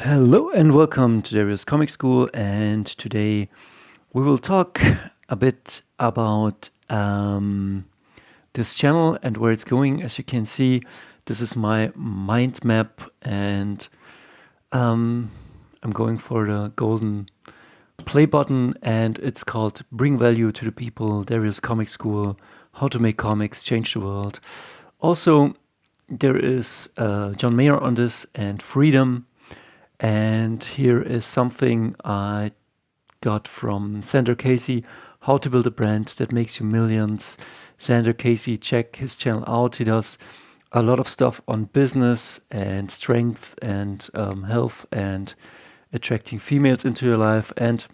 Hello and welcome to Dario's Comic School, and today we will talk a bit about this channel and where it's going. As you can see, this is my mind map, and I'm going for the golden play button, and it's called Bring Value to the People, Dario's Comic School, How to Make Comics Change the World. Also, there is John Mayer on this, and Freedom. And here is something I got from Xander Casey, How to Build a Brand That Makes You Millions. Xander Casey, check his channel out. He does a lot of stuff on business and strength and health and attracting females into your life. And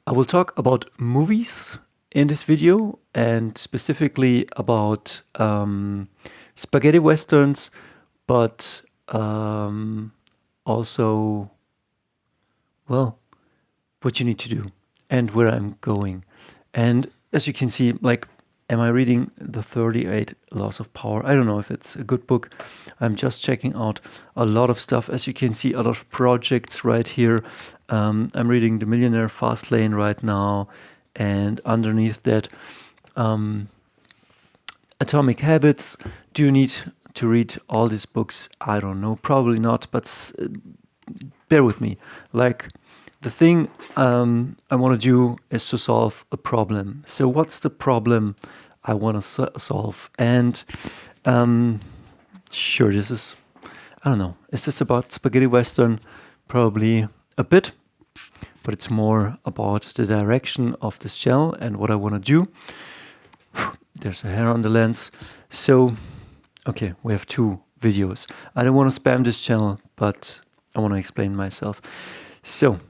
I will talk about movies in this video, and specifically about spaghetti westerns, but also, well, what you need to do and where I'm going. And as you can see, like, am I reading the 38 Laws of Power? I don't know if it's a good book. I'm just checking out a lot of stuff. As you can see, a lot of projects right here. I'm reading The Millionaire Fast Lane right now. And underneath that, Atomic Habits. Do you need to read all these books? I don't know, probably not, but bear with me. Like, the thing I want to do is to solve a problem. So what's the problem I want to solve? And sure, this is, I don't know, is this about spaghetti western? Probably a bit, but it's more about the direction of this channel and what I want to do. There's a hair on the lens. So okay, we have two videos. I don't want to spam this channel, but I want to explain myself. So,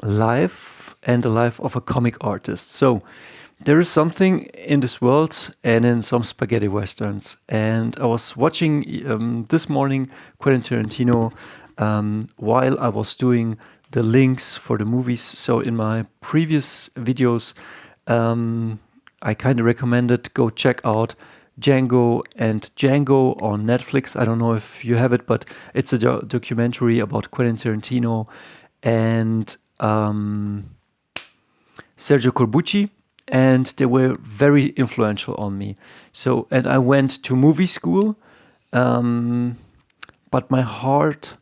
life and the life of a comic artist. So, there is something in this world and in some spaghetti westerns. And I was watching this morning Quentin Tarantino while I was doing the links for the movies. So, in my previous videos, I kind of recommended go check out Django and Django on Netflix. I don't know if you have it, but it's a documentary about Quentin Tarantino and Sergio Corbucci, and they were very influential on me. So, and I went to movie school, but my heart,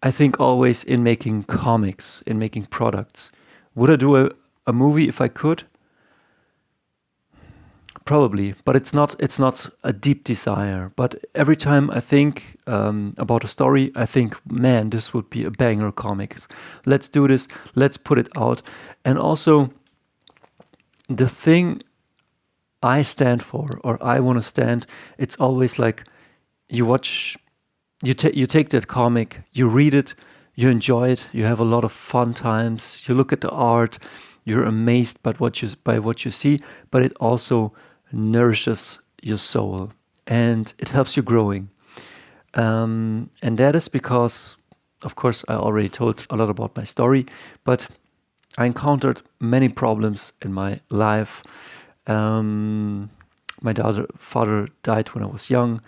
I think, always in making comics, in making products. Would I do a movie if I could? Probably, but it's not a deep desire. But every time I think about a story, I think, man, this would be a banger comics. Let's do this. Let's put it out. And also, the thing I stand for, or I want to stand, it's always like you watch, you take that comic, you read it, you enjoy it, you have a lot of fun times. You look at the art, you're amazed by what you see, but it also nourishes your soul and it helps you growing. And that is because, of course, I already told a lot about my story, but I encountered many problems in my life. My father died when I was young,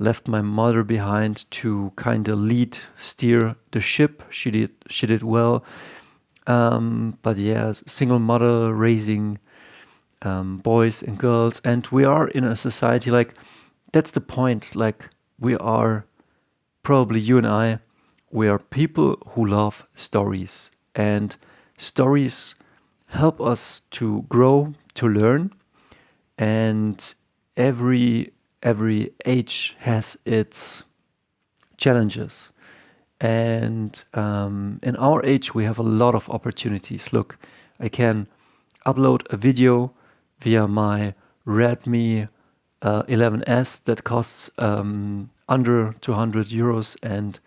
left my mother behind to kind of steer the ship. She did well. But yeah, single mother raising boys and girls, and we are in a society, like, that's the point, like, we are, probably you and I, we are people who love stories, and stories help us to grow, to learn, and every age has its challenges, and in our age we have a lot of opportunities. Look, I can upload a video via my Redmi 11S that costs under 200 euros and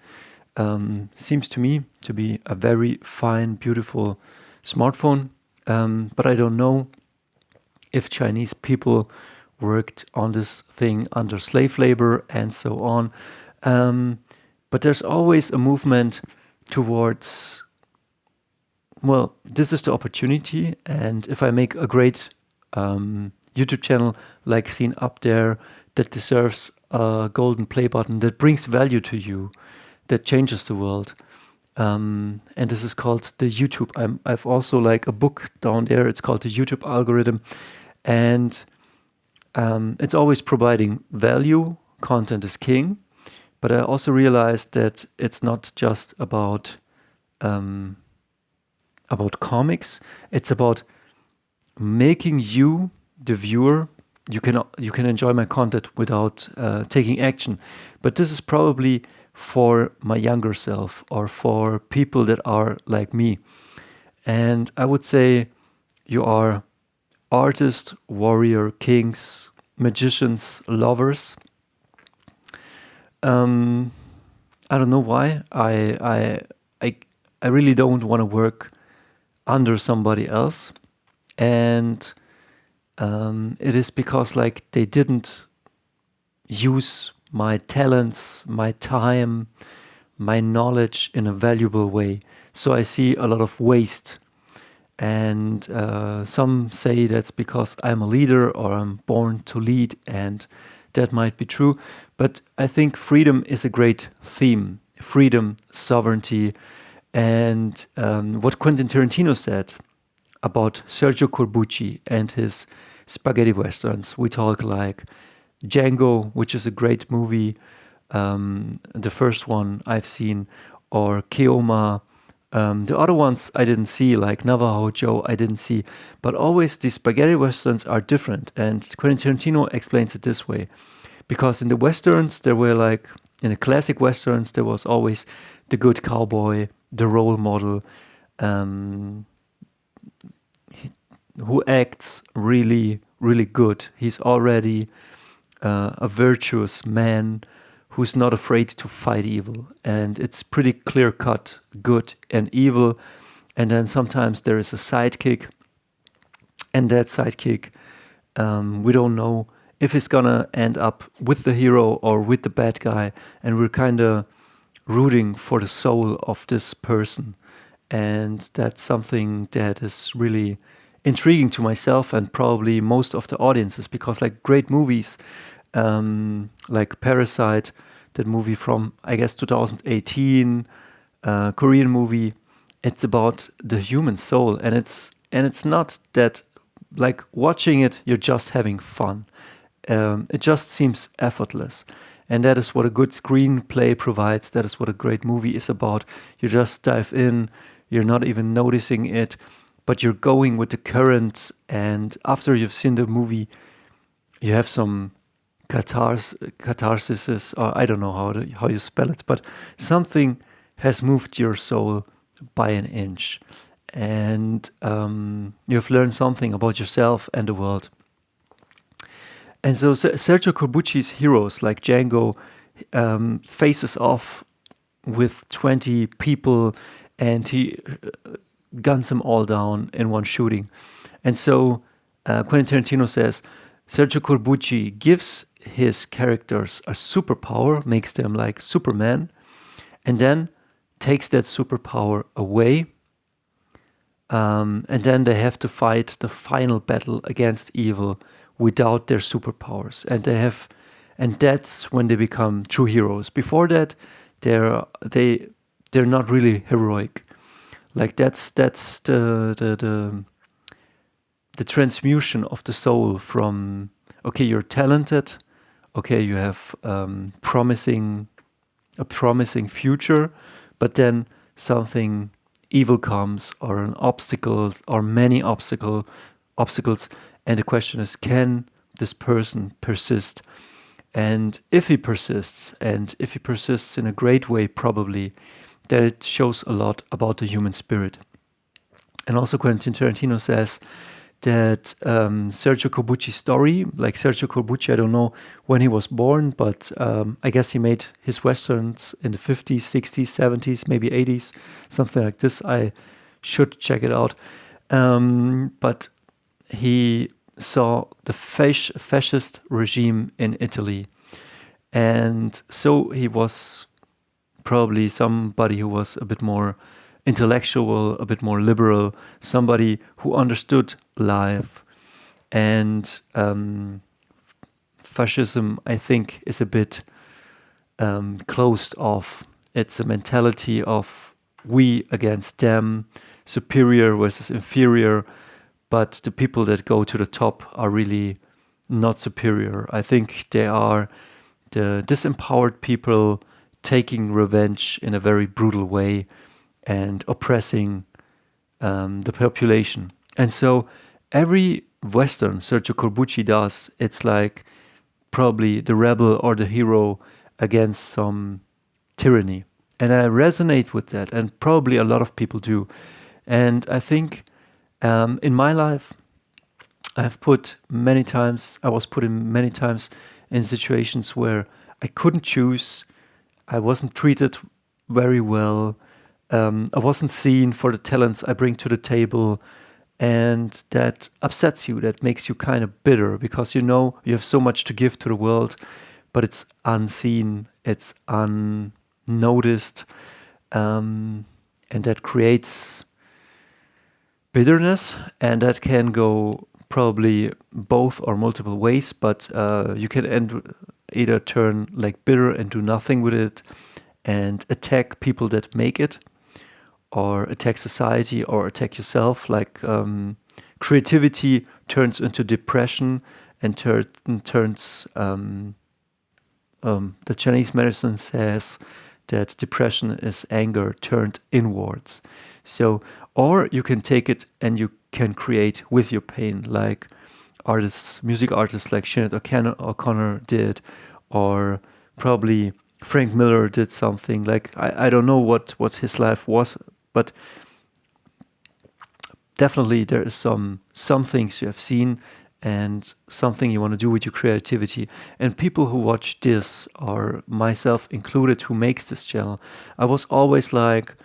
seems to me to be a very fine, beautiful smartphone. But I don't know if Chinese people worked on this thing under slave labor and so on. But there's always a movement towards, well, this is the opportunity, and if I make a great YouTube channel like seen up there, that deserves a golden play button, that brings value to you, that changes the world. And this is called the YouTube. I've also like a book down there. It's called the YouTube algorithm, and it's always providing value. Content is king, but I also realized that it's not just about comics. It's about making you, the viewer, you can enjoy my content without taking action. But this is probably for my younger self or for people that are like me. And I would say you are artists, warrior, kings, magicians, lovers. I don't know why. I really don't want to work under somebody else, and it is because like they didn't use my talents, my time, my knowledge in a valuable way. So I see a lot of waste. And some say that's because I'm a leader or I'm born to lead, and that might be true. But I think freedom is a great theme. Freedom, sovereignty, and what Quentin Tarantino said about Sergio Corbucci and his spaghetti westerns. We talk like Django, which is a great movie, the first one I've seen, or Keoma. The other ones I didn't see, like Navajo Joe, I didn't see. But always the spaghetti westerns are different. And Quentin Tarantino explains it this way. Because in the westerns, there were like, in the classic westerns, there was always the good cowboy, the role model, who acts really, really good. He's already a virtuous man who's not afraid to fight evil. And it's pretty clear cut, good and evil. And then sometimes there is a sidekick. And that sidekick, we don't know if he's gonna end up with the hero or with the bad guy. And we're kind of rooting for the soul of this person. And that's something that is really intriguing to myself and probably most of the audiences, because like great movies, like Parasite, that movie from I guess 2018, Korean movie, it's about the human soul, and it's not that like watching it you're just having fun. It just seems effortless, and that is what a good screenplay provides. That is what a great movie is about. You just dive in, you're not even noticing it, but you're going with the current, and after you've seen the movie, you have some catharsis, or I don't know how you spell it, but something has moved your soul by an inch, and you've learned something about yourself and the world. And so Sergio Corbucci's heroes, like Django, faces off with 20 people, and he guns them all down in one shooting. And so Quentin Tarantino says Sergio Corbucci gives his characters a superpower, makes them like Superman, and then takes that superpower away. And then they have to fight the final battle against evil without their superpowers. And that's when they become true heroes. Before that, they're not really heroic. Like that's the transmutation of the soul from, okay, you're talented, okay, you have a promising future, but then something evil comes, or an obstacle, or many obstacles, and the question is, can this person persist? And if he persists, in a great way, probably, then it shows a lot about the human spirit. And also Quentin Tarantino says that Sergio Corbucci's story, like Sergio Corbucci, I don't know when he was born, but I guess he made his westerns in the 50s, 60s, 70s, maybe 80s, something like this. I should check it out. But he saw the fascist regime in Italy. And so he was probably somebody who was a bit more intellectual, a bit more liberal, somebody who understood life and fascism, I think, is a bit closed off. It's a mentality of we against them, superior versus inferior, but the people that go to the top are really not superior. I think they are the disempowered people taking revenge in a very brutal way and oppressing the population. And so every Western Sergio Corbucci does, it's like probably the rebel or the hero against some tyranny. And I resonate with that, and probably a lot of people do. And I think in my life, I was put in many times in situations where I couldn't choose. I wasn't treated very well. I wasn't seen for the talents I bring to the table. And that upsets you. That makes you kind of bitter because you know you have so much to give to the world, but it's unseen, it's unnoticed. And that creates bitterness, and that can go probably both or multiple ways, but you can either turn like bitter and do nothing with it and attack people that make it, or attack society, or attack yourself. Like creativity turns into depression and turns the Chinese medicine says that depression is anger turned inwards. So, or you can take it and you can create with your pain, like music artists like Sinead O'Connor did, or probably Frank Miller did something. Like I don't know what his life was, but definitely there is some things you have seen and something you want to do with your creativity. And people who watch this, or myself included, who makes this channel, I was always like,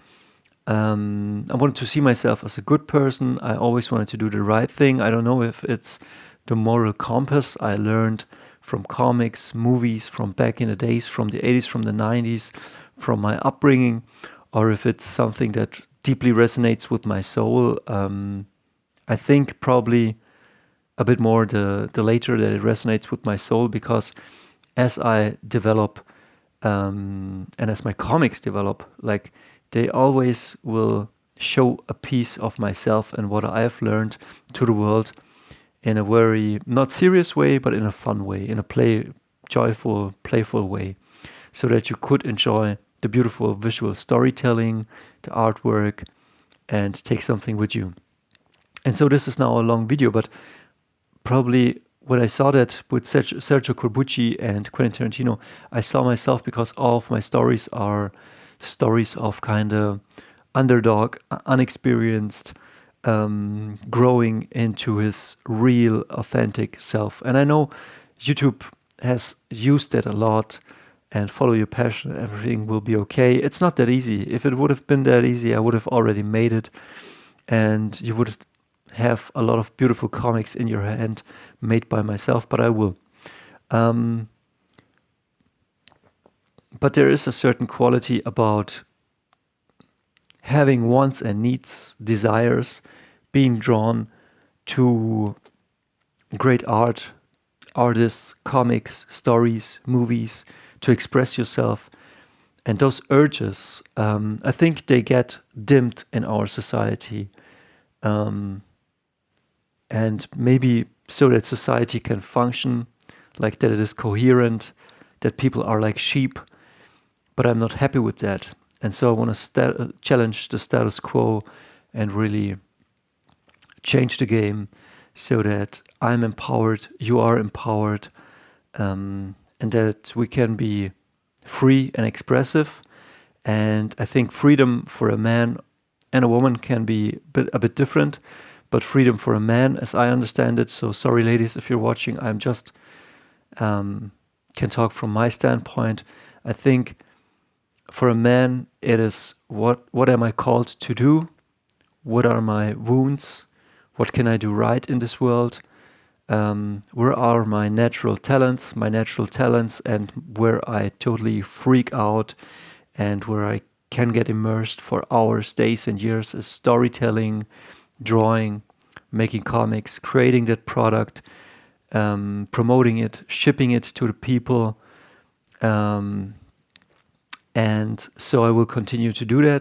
I wanted to see myself as a good person. I always wanted to do the right thing. I don't know if it's the moral compass I learned from comics, movies, from back in the days, from the 80s, from the 90s, from my upbringing, or if it's something that deeply resonates with my soul. I think probably a bit more the later, that it resonates with my soul, because as I develop and as my comics develop, like they always will show a piece of myself and what I have learned to the world in a very not serious way, but in a fun way, in a joyful, playful way, so that you could enjoy the beautiful visual storytelling, the artwork, and take something with you. And so this is now a long video, but probably when I saw that with Sergio Corbucci and Quentin Tarantino, I saw myself, because all of my stories are stories of kind of underdog, unexperienced, growing into his real, authentic self. And I know YouTube has used that a lot, and follow your passion, everything will be okay. It's not that easy. If it would have been that easy, I would have already made it, and you would have a lot of beautiful comics in your hand made by myself, but I will. But there is a certain quality about having wants and needs, desires, being drawn to great artists, comics, stories, movies, to express yourself. And those urges, I think they get dimmed in our society. And maybe so that society can function, like that it is coherent, that people are like sheep, but I'm not happy with that. And so I want to challenge the status quo and really change the game so that I'm empowered, you are empowered, and that we can be free and expressive. And I think freedom for a man and a woman can be a bit different, but freedom for a man, as I understand it, so sorry ladies if you're watching, I'm just can talk from my standpoint. I think for a man, it is what am I called to do? What are my wounds? What can I do right in this world? Where are my natural talents, and where I totally freak out, and where I can get immersed for hours, days, and years is storytelling, drawing, making comics, creating that product promoting it, shipping it to the people. And so I will continue to do that.